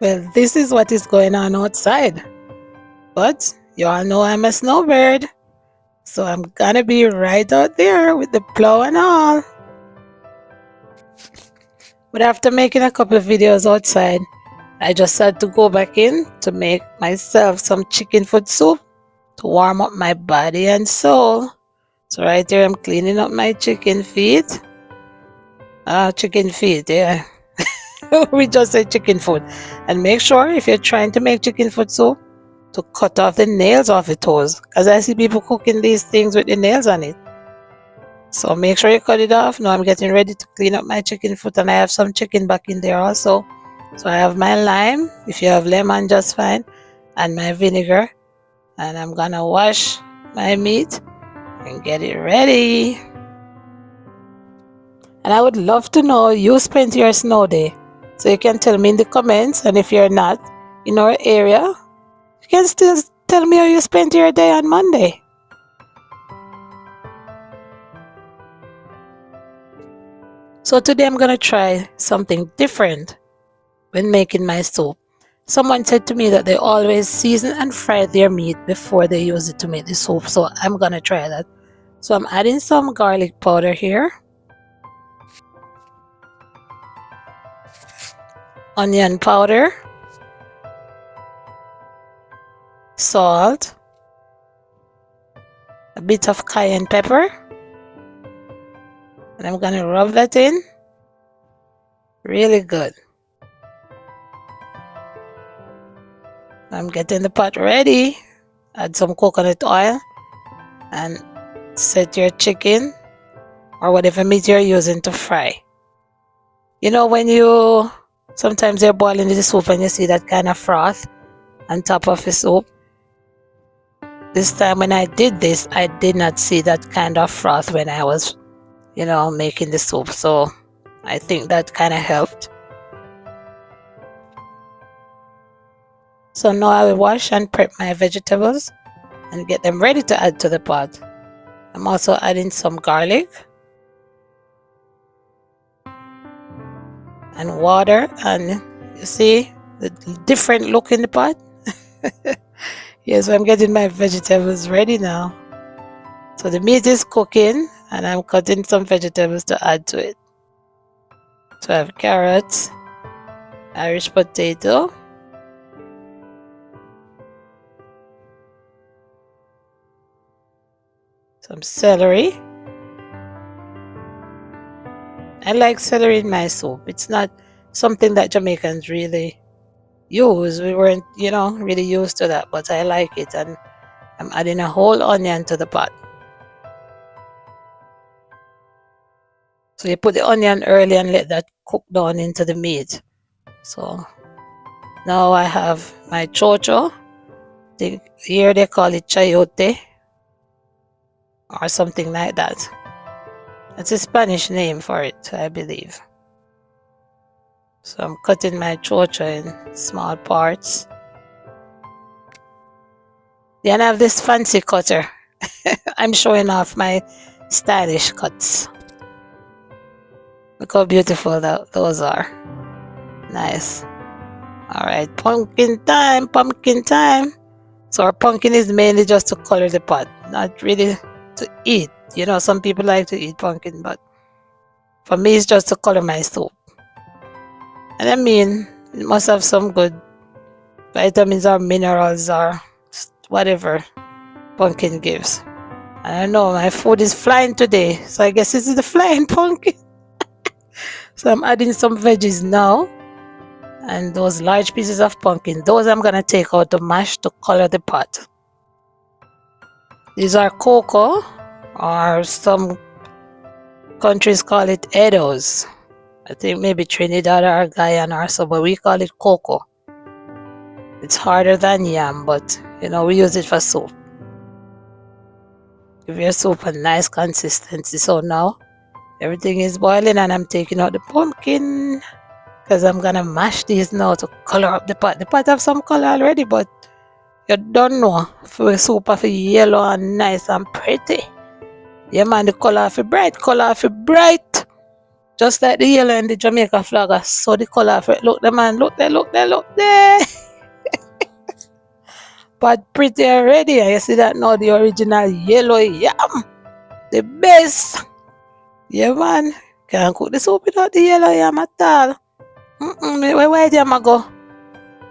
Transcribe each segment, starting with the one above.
Well, this is what is going on outside. But you all know I'm a snowbird. So I'm gonna be right out there with the plow and all. But after making a couple of videos outside, I just had to go back in to make myself some chicken foot soup to warm up my body and soul. So right here I'm cleaning up my chicken feet. Chicken feet, yeah. We just say chicken foot. And make sure if you're trying to make chicken foot soup to cut off the nails off the toes. Because I see people cooking these things with the nails on it. So make sure you cut it off. Now I'm getting ready to clean up my chicken foot, and I have some chicken back in there also. So I have my lime, if you have lemon just fine, and my vinegar. And I'm gonna wash my meat and get it ready. And I would love to know you spent your snow day. So you can tell me in the comments, and if you're not in our area, you can still tell me how you spent your day on Monday. So today I'm gonna try something different when making my soup. Someone said to me that they always season and fry their meat before they use it to make the soup. So I'm gonna try that. So I'm adding some garlic powder here, onion powder, salt, a bit of cayenne pepper, and I'm gonna rub that in really good. I'm getting the pot ready. Add some coconut oil and set your chicken or whatever meat you're using to fry. You know, when you sometimes you're boiling the soup and you see that kind of froth on top of the soup. This time when I did this, I did not see that kind of froth when I was, making the soup. So I think that kind of helped. So now I will wash and prep my vegetables and get them ready to add to the pot. I'm also adding some garlic and water, and you see the different look in the pot. Yes, I'm getting my vegetables ready now. So the meat is cooking and I'm cutting some vegetables to add to it. So I have carrots, Irish potato, some celery. I like celery in my soup. It's not something that Jamaicans really use. We weren't, really used to that, but I like it, and I'm adding a whole onion to the pot. So you put the onion early and let that cook down into the meat. So now I have my chocho. Here they call it chayote or something like that. That's a Spanish name for it, I believe. So I'm cutting my chocho in small parts. Then I have this fancy cutter. I'm showing off my stylish cuts. Look how beautiful those are. Nice. Alright, pumpkin time, pumpkin time. So our pumpkin is mainly just to color the pot, not really to eat. Some people like to eat pumpkin, but for me it's just to color my soup. And I mean, it must have some good vitamins or minerals or whatever pumpkin gives. I don't know, my food is flying today, so I guess this is the flying pumpkin. So I'm adding some veggies now. And those large pieces of pumpkin, those I'm going to take out to mash to color the pot. These are cocoa, or some countries call it Edos. I think maybe Trinidad or Guyana or so, but we call it cocoa. It's harder than yam, but we use it for soup. Give your soup a nice consistency. So now everything is boiling and I'm taking out the pumpkin, because I'm gonna mash these now to color up the pot. The pot have some color already, but you don't know for the soup of yellow and nice and pretty. Yeah man, the color of it bright, Just like the yellow in the Jamaica flag, I saw the colour for it. Look there, man. Look there, look there, look there. But pretty already. You see that now, the original yellow yam. The best. Yeah, man. Can't cook the soup without the yellow yam at all. Where white yam I go?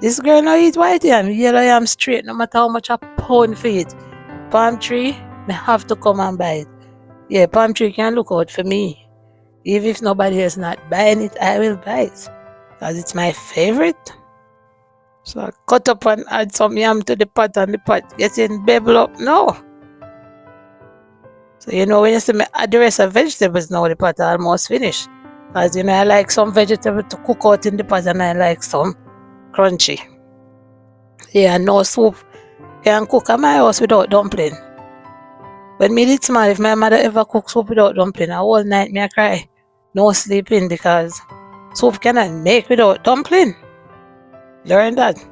This girl no eat white yam. Yellow yam straight, no matter how much I pound for it. Palm tree, I have to come and buy it. Yeah, palm tree can look out for me. Even if nobody is not buying it, I will buy it. Because it's my favorite. So I cut up and add some yam to the pot, and the pot getting bubble up now. So you know, when you see me add the rest of vegetables now, the pot almost finished. Because you know, I like some vegetable to cook out in the pot, and I like some crunchy. Yeah, no soup can cook at my house without dumpling. When me did small, if my mother ever cook soup without dumpling, a whole night me I cry. No sleeping, because soup cannot make without dumpling. Learn that.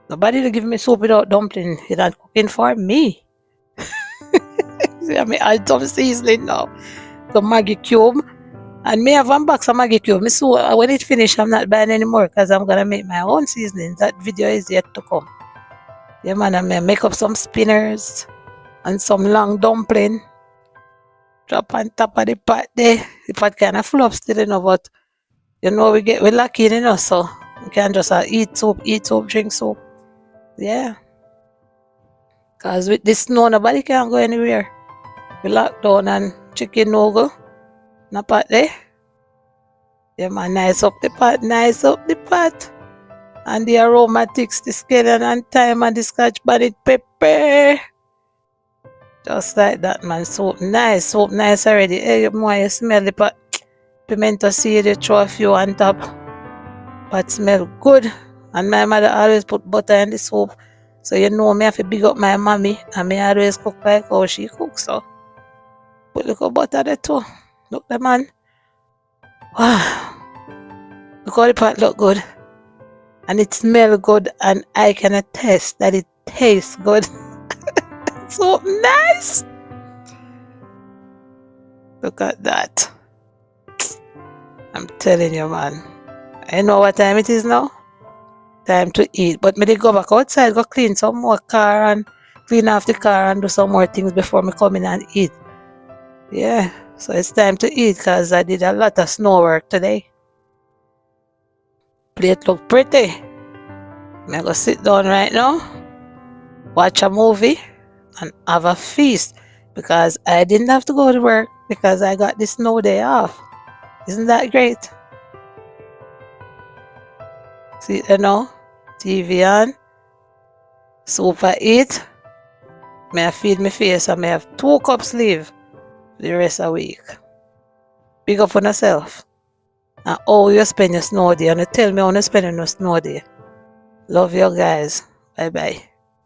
Nobody will give me soup without dumpling. You're not cooking for me. See, I mean, I add some seasoning now. Some Maggi cube. And me have one box of Maggi cube. Me so when it finish, I'm not buying anymore, because I'm gonna make my own seasoning. That video is yet to come. Yeah, man, I'm gonna make up some spinners and some long dumpling. Drop on top of the pot there. The pot kind of full up still, you know, but you know, we're lucky, you know, so we can just eat soup, drink soup. Yeah. Because with this snow, nobody can go anywhere. We lock down and chicken no go. No pot there. Yeah, man, nice up the pot, nice up the pot. And the aromatics, the scallion and thyme and the scotch bonnet pepper. Just like that, man. Soap nice already. Hey, more you smell the pot. Pimento seed, you throw a few on top. But smell good. And my mother always put butter in the soup. So you know me have to big up my mommy. And me always cook like how she cooks. So put a little butter there too. Look the man. Wow. Look how the pot look good. And it smells good. And I can attest that it tastes good. So nice. Look at that. I'm telling you, man. I know what time it is now. Time to eat. But me dey go back outside, go clean some more car and clean off the car and do some more things before me come in and eat. Yeah. So it's time to eat, because I did a lot of snow work today. Plate look pretty. I'm gonna sit down right now, watch a movie, and have a feast, because I didn't have to go to work because I got the snow day off. Isn't that great? See it now? TV on. Soup I eat. May I feed my face, and may I have 2 cups leave the rest of the week. Big up on yourself. And how you spend your snow day. And you tell me how you spend your snow day. Love you guys. Bye bye.